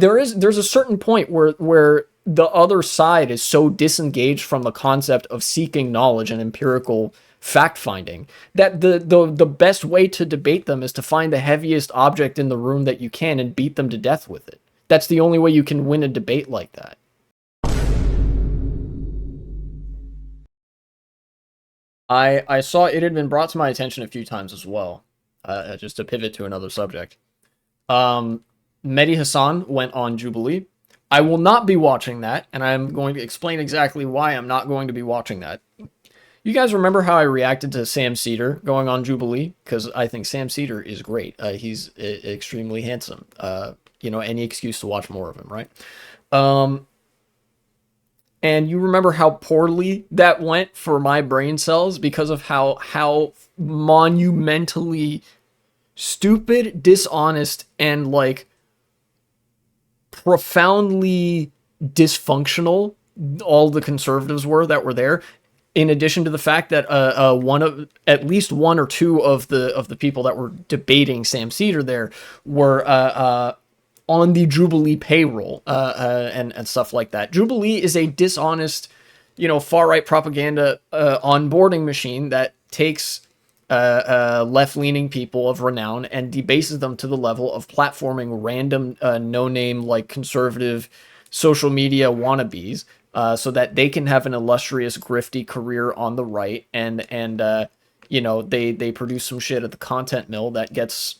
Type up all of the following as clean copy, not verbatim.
there's a certain point where the other side is so disengaged from the concept of seeking knowledge and empirical fact finding that the best way to debate them is to find the heaviest object in the room that you can and beat them to death with it. That's the only way you can win a debate like that. I saw it had been brought to my attention a few times as well. Just to pivot to another subject. Mehdi Hasan went on Jubilee. I will not be watching that, and I'm going to explain exactly why I'm not going to be watching that. You guys remember how I reacted to Sam Cedar going on Jubilee? Because I think Sam Cedar is great. He's extremely handsome. You know, any excuse to watch more of him, right? And you remember how poorly that went for my brain cells because of how monumentally stupid, dishonest, and like profoundly dysfunctional all the conservatives were that were there. In addition to the fact that at least one or two of the people that were debating Sam Cedar there were on the Jubilee payroll and stuff like that. Jubilee is a dishonest, you know, far-right propaganda onboarding machine that takes left-leaning people of renown and debases them to the level of platforming random no-name like conservative social media wannabes so that they can have an illustrious grifty career on the right and you know, they produce some shit at the content mill that gets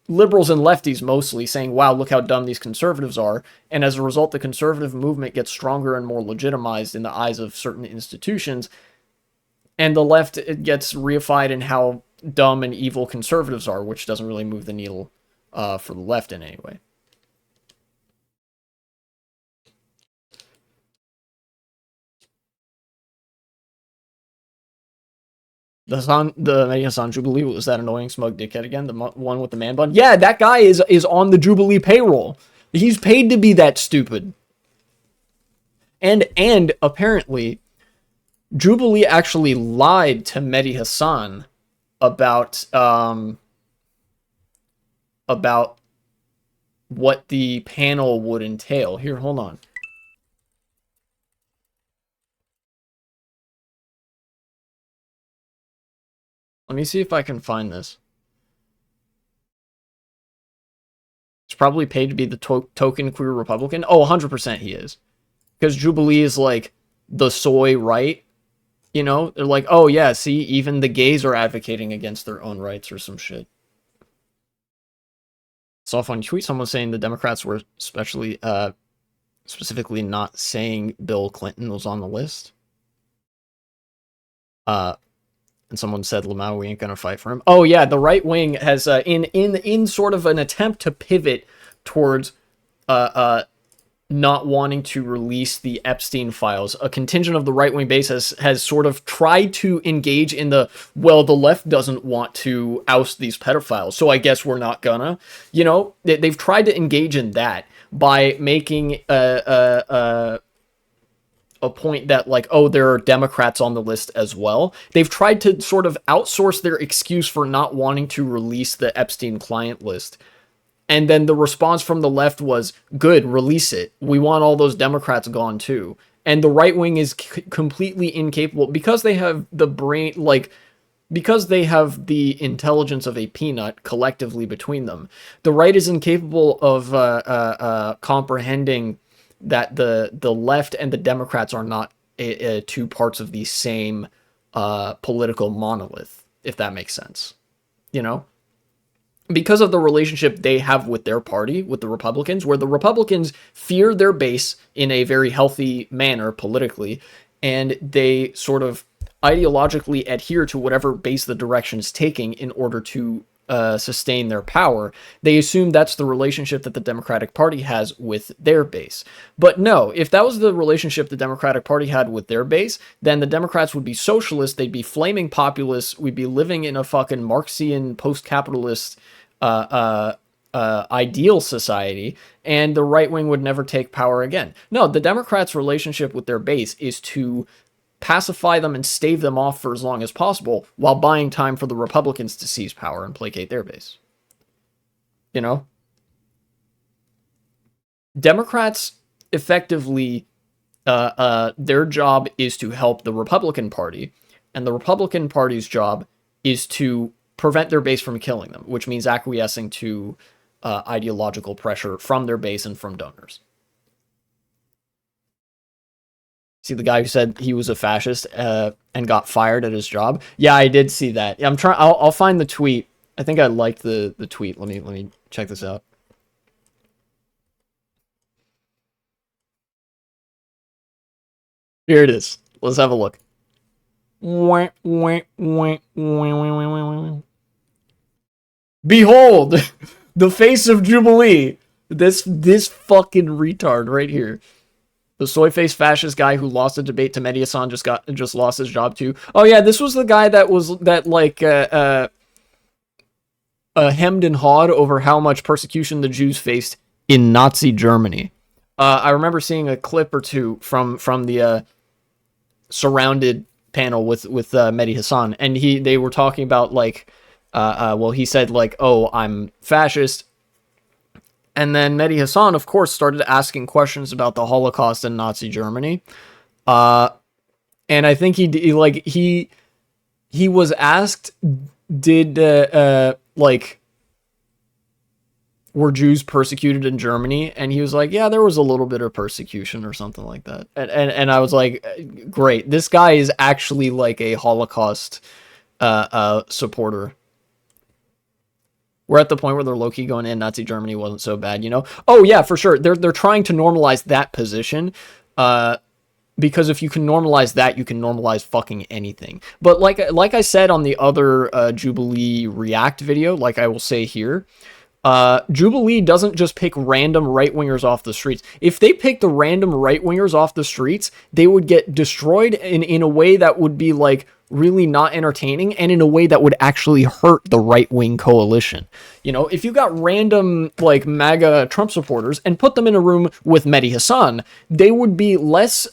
liberals and lefties mostly saying, wow, look how dumb these conservatives are. And as a result, the conservative movement gets stronger and more legitimized in the eyes of certain institutions. And the left, it gets reified in how dumb and evil conservatives are, which doesn't really move the needle for the left in any way. The Mehdi Hasan Jubilee, was that annoying smug dickhead again? The one with the man bun? Yeah, that guy is on the Jubilee payroll. He's paid to be that stupid. And apparently, Jubilee actually lied to Mehdi Hasan about what the panel would entail. Here, hold on. Let me see if I can find this. He's probably paid to be the token queer Republican. Oh, 100% he is. Because Jubilee is like the soy right. You know, they're like, oh yeah, see, even the gays are advocating against their own rights or some shit. Saw a funny tweet, someone saying the Democrats were specifically not saying Bill Clinton was on the list. And someone said, Lamau, we ain't gonna fight for him. Oh yeah, the right wing has in sort of an attempt to pivot towards not wanting to release the Epstein files, a contingent of the right-wing base has sort of tried to engage in the, well, the left doesn't want to oust these pedophiles, so I guess we're not gonna. You know, they've tried to engage in that by making a point that, like, oh, there are Democrats on the list as well. They've tried to sort of outsource their excuse for not wanting to release the Epstein client list. And then the response from the left was, good, release it. We want all those Democrats gone too. And the right wing is completely incapable, because they have the brain, like, because they have the intelligence of a peanut collectively between them. The right is incapable of comprehending that the left and the Democrats are not two parts of the same political monolith, if that makes sense. You know? Because of the relationship they have with their party, with the Republicans, where the Republicans fear their base in a very healthy manner politically, and they sort of ideologically adhere to whatever base the direction is taking in order to sustain their power. They assume that's the relationship that the Democratic Party has with their base. But no, if that was the relationship the Democratic Party had with their base, then the Democrats would be socialists, they'd be flaming populists, we'd be living in a fucking Marxian post-capitalist ideal society, and the right wing would never take power again. No, the Democrats' relationship with their base is to pacify them and stave them off for as long as possible while buying time for the Republicans to seize power and placate their base. You know? Democrats effectively, their job is to help the Republican Party, and the Republican Party's job is to prevent their base from killing them, which means acquiescing to ideological pressure from their base and from donors. See the guy who said he was a fascist and got fired at his job? Yeah, I did see that. I'm trying. I'll find the tweet. I think I liked the tweet. Let me check this out. Here it is. Let's have a look. Behold, the face of Jubilee. This fucking retard right here. The soy-faced fascist guy who lost a debate to Mehdi Hasan just lost his job too. Oh yeah, this was the guy that hemmed and hawed over how much persecution the Jews faced in Nazi Germany. I remember seeing a clip or two from the surrounded panel with Mehdi Hasan, and they were talking about like, well, he said like, oh, I'm fascist. And then Mehdi Hasan, of course, started asking questions about the Holocaust in Nazi Germany. And I think he was asked, did were Jews persecuted in Germany? And he was like, yeah, there was a little bit of persecution or something like that. And I was like, great, this guy is actually like a Holocaust supporter. We're at the point where they're low-key going in. Nazi Germany wasn't so bad, you know? Oh, yeah, for sure. They're trying to normalize that position. Because if you can normalize that, you can normalize fucking anything. But like I said on the other Jubilee React video, like I will say here, Jubilee doesn't just pick random right-wingers off the streets. If they picked the random right-wingers off the streets, they would get destroyed in a way that would be like really not entertaining, and in a way that would actually hurt the right-wing coalition. You know, if you got random like MAGA Trump supporters and put them in a room with Mehdi Hasan, they would be less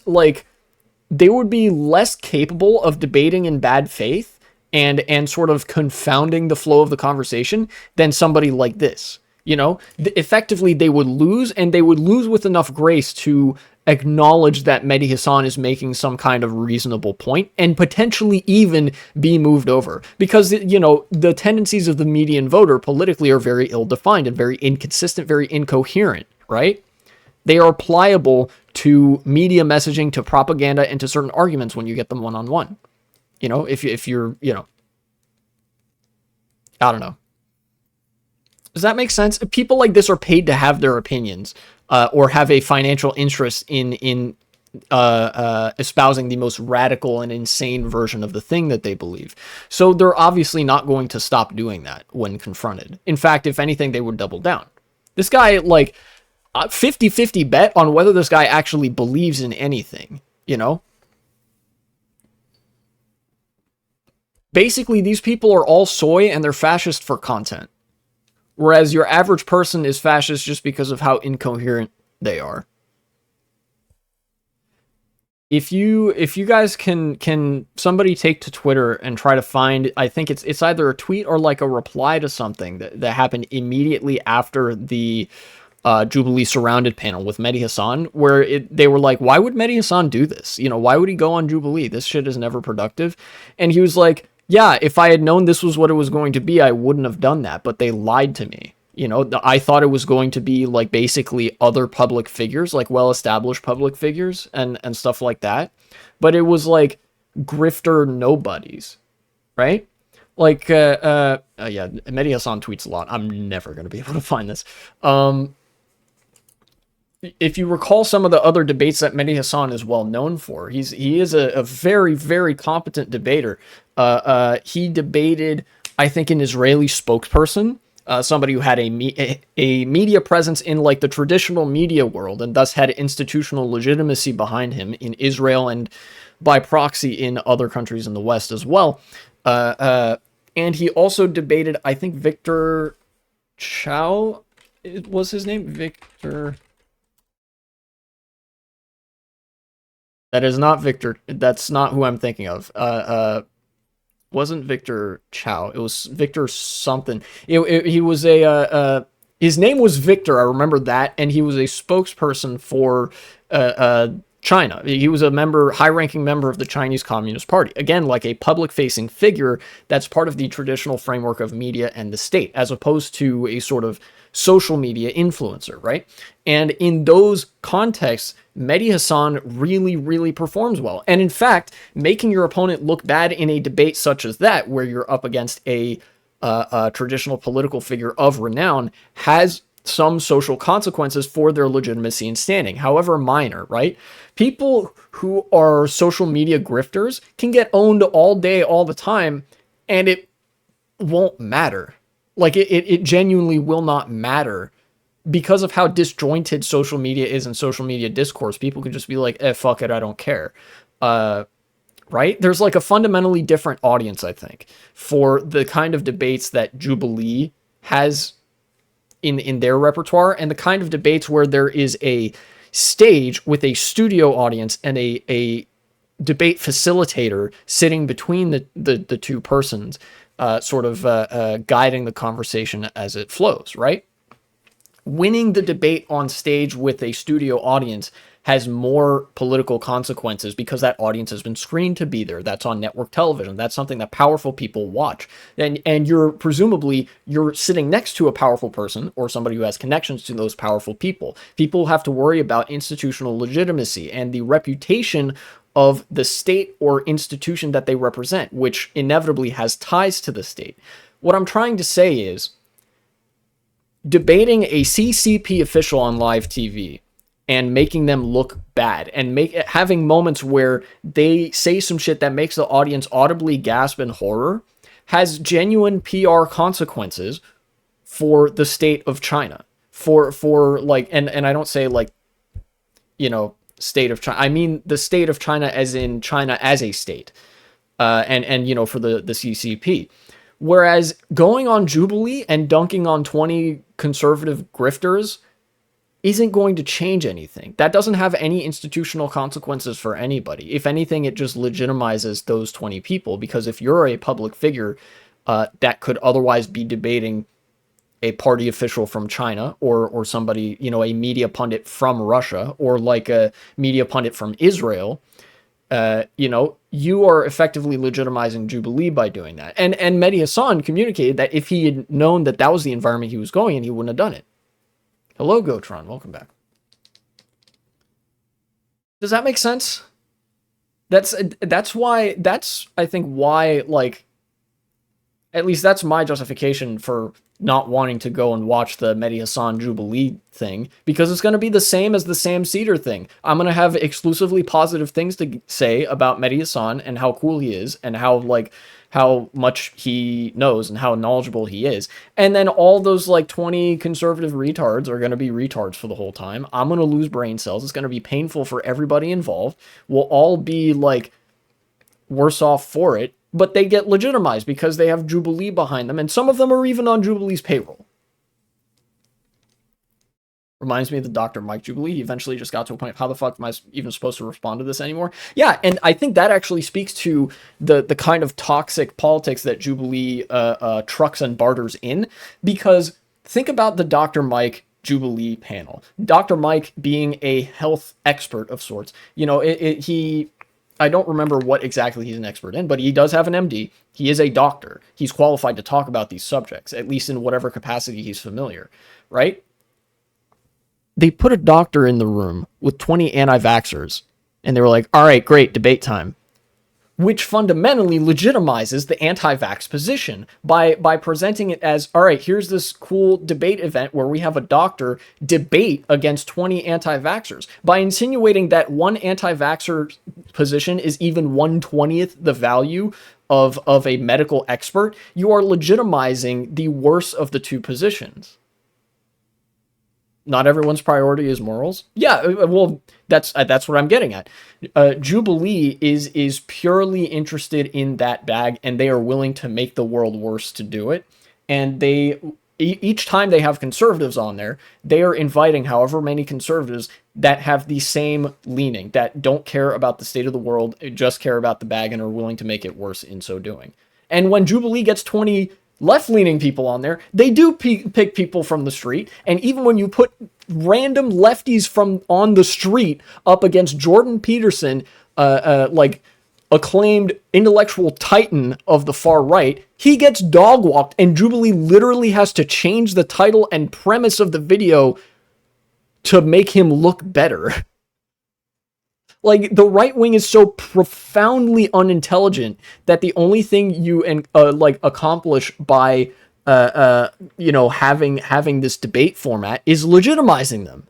capable of debating in bad faith and sort of confounding the flow of the conversation than somebody like this. You know, effectively they would lose, and they would lose with enough grace to acknowledge that Mehdi Hasan is making some kind of reasonable point and potentially even be moved over. Because, you know, the tendencies of the median voter politically are very ill-defined and very inconsistent, very incoherent, right? They are pliable to media messaging, to propaganda, and to certain arguments when you get them one-on-one. You know, if you're, you know, I don't know. Does that make sense? People like this are paid to have their opinions, or have a financial interest in espousing the most radical and insane version of the thing that they believe. So they're obviously not going to stop doing that when confronted. In fact, if anything, they would double down. This guy, like, 50-50 bet on whether this guy actually believes in anything, you know? Basically, these people are all soy and they're fascist for content. Whereas your average person is fascist just because of how incoherent they are. If you guys can somebody take to Twitter and try to find, I think it's either a tweet or like a reply to something that happened immediately after the Jubilee Surrounded panel with Mehdi Hasan, where they were like, why would Mehdi Hasan do this? You know, why would he go on Jubilee? This shit is never productive. And he was like, yeah, if I had known this was what it was going to be, I wouldn't have done that, but they lied to me. You know, I thought it was going to be like basically other public figures, like well-established public figures and stuff like that. But it was like grifter nobodies, right? Like, yeah, Mehdi Hasan tweets a lot. I'm never going to be able to find this. If you recall some of the other debates that Mehdi Hasan is well known for, he is a very, very competent debater. He debated, I think, an Israeli spokesperson, somebody who had a media presence in like the traditional media world and thus had institutional legitimacy behind him in Israel and by proxy in other countries in the West as well. And he also debated, I think, Victor Chow was his name? Victor... That is not Victor. That's not who I'm thinking of. Wasn't Victor Chow. It was Victor something. He was His name was Victor, I remember that, and he was a spokesperson for China. He was a member, high-ranking member of the Chinese Communist Party. Again, like a public-facing figure that's part of the traditional framework of media and the state, as opposed to a sort of social media influencer, right? And in those contexts, Mehdi Hasan really, really performs well. And in fact, making your opponent look bad in a debate such as that, where you're up against a traditional political figure of renown, has some social consequences for their legitimacy and standing, however minor, right? People who are social media grifters can get owned all day, all the time, and it won't matter. Like, it genuinely will not matter because of how disjointed social media is and social media discourse. People can just be like, fuck it, I don't care. Right? There's like a fundamentally different audience, I think, for the kind of debates that Jubilee has in their repertoire, and the kind of debates where there is a stage with a studio audience and a debate facilitator sitting between the two persons, sort of guiding the conversation as it flows, right? Winning the debate on stage with a studio audience has more political consequences because that audience has been screened to be there. That's on network television. That's something that powerful people watch. And you're presumably, you're sitting next to a powerful person or somebody who has connections to those powerful people. People have to worry about institutional legitimacy and the reputation of the state or institution that they represent, which inevitably has ties to the state. What I'm trying to say is, debating a CCP official on live TV and making them look bad and having moments where they say some shit that makes the audience audibly gasp in horror has genuine PR consequences for the state of China. For like, and I don't say like, you know, state of China. I mean the state of China as in China as a state. And you know, for the CCP. Whereas going on Jubilee and dunking on 20 conservative grifters isn't going to change anything. That doesn't have any institutional consequences for anybody. If anything, it just legitimizes those 20 people, because if you're a public figure that could otherwise be debating a party official from China or somebody, you know, a media pundit from Russia or like a media pundit from Israel, you know, you are effectively legitimizing Jubilee by doing that. And Mehdi Hasan communicated that if he had known that that was the environment he was going in, he wouldn't have done it. Hello, Gotron. Welcome back. Does that make sense? That's I think why, like, at least that's my justification for not wanting to go and watch the Mehdi Hasan Jubilee thing, because it's going to be the same as the Sam Cedar thing. I'm going to have exclusively positive things to say about Mehdi Hasan and how cool he is and how much he knows and how knowledgeable he is. And then all those like 20 conservative retards are going to be retards for the whole time. I'm going to lose brain cells. It's going to be painful for everybody involved. We'll all be like worse off for it. But they get legitimized because they have Jubilee behind them, and some of them are even on Jubilee's payroll. Reminds me of the Dr. Mike Jubilee. He eventually just got to a point of, how the fuck am I even supposed to respond to this anymore? Yeah, and I think that actually speaks to the kind of toxic politics that Jubilee trucks and barters in, because think about the Dr. Mike Jubilee panel. Dr. Mike being a health expert of sorts. You know, I don't remember what exactly he's an expert in, but he does have an MD. He is a doctor. He's qualified to talk about these subjects, at least in whatever capacity he's familiar, right? They put a doctor in the room with 20 anti-vaxxers, and they were like, all right, great, debate time. Which fundamentally legitimizes the anti-vax position by presenting it as, all right, here's this cool debate event where we have a doctor debate against 20 anti-vaxxers. By insinuating that one anti-vaxxer position is even 1/20th the value of a medical expert, you are legitimizing the worst of the two positions. Not everyone's priority is morals. Yeah, well, that's what I'm getting at. Jubilee is purely interested in that bag, and they are willing to make the world worse to do it. And each time they have conservatives on there, they are inviting however many conservatives that have the same leaning, that don't care about the state of the world, just care about the bag, and are willing to make it worse in so doing. And when Jubilee gets 20 left-leaning people on there, they do pick people from the street. And even when you put random lefties from on the street up against Jordan Peterson, like acclaimed intellectual titan of the far right, he gets dog walked, and Jubilee literally has to change the title and premise of the video to make him look better. Like, the right wing is so profoundly unintelligent that the only thing you like accomplish by you know, having this debate format is legitimizing them.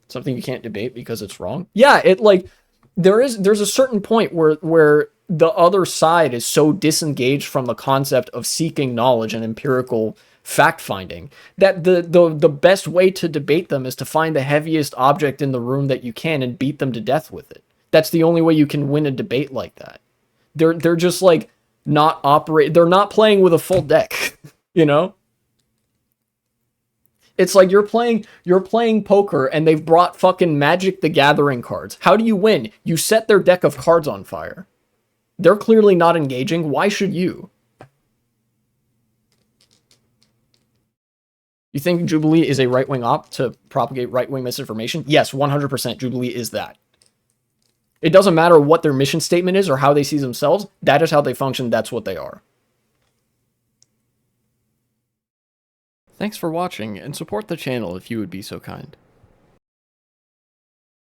Something you can't debate because it's wrong. Yeah, it like there's a certain point where the other side is so disengaged from the concept of seeking knowledge and empirical fact-finding that the best way to debate them is to find the heaviest object in the room that you can and beat them to death with it. That's the only way you can win a debate like that. They're just like they're not playing with a full deck, you know? It's like you're playing poker and they've brought fucking Magic the Gathering cards. How do you win? You set their deck of cards on fire. They're clearly not engaging. Why should you? You think Jubilee is a right-wing op to propagate right-wing misinformation? Yes, 100% Jubilee is that. It doesn't matter what their mission statement is or how they see themselves. That is how they function. That's what they are. Thanks for watching, and support the channel if you would be so kind.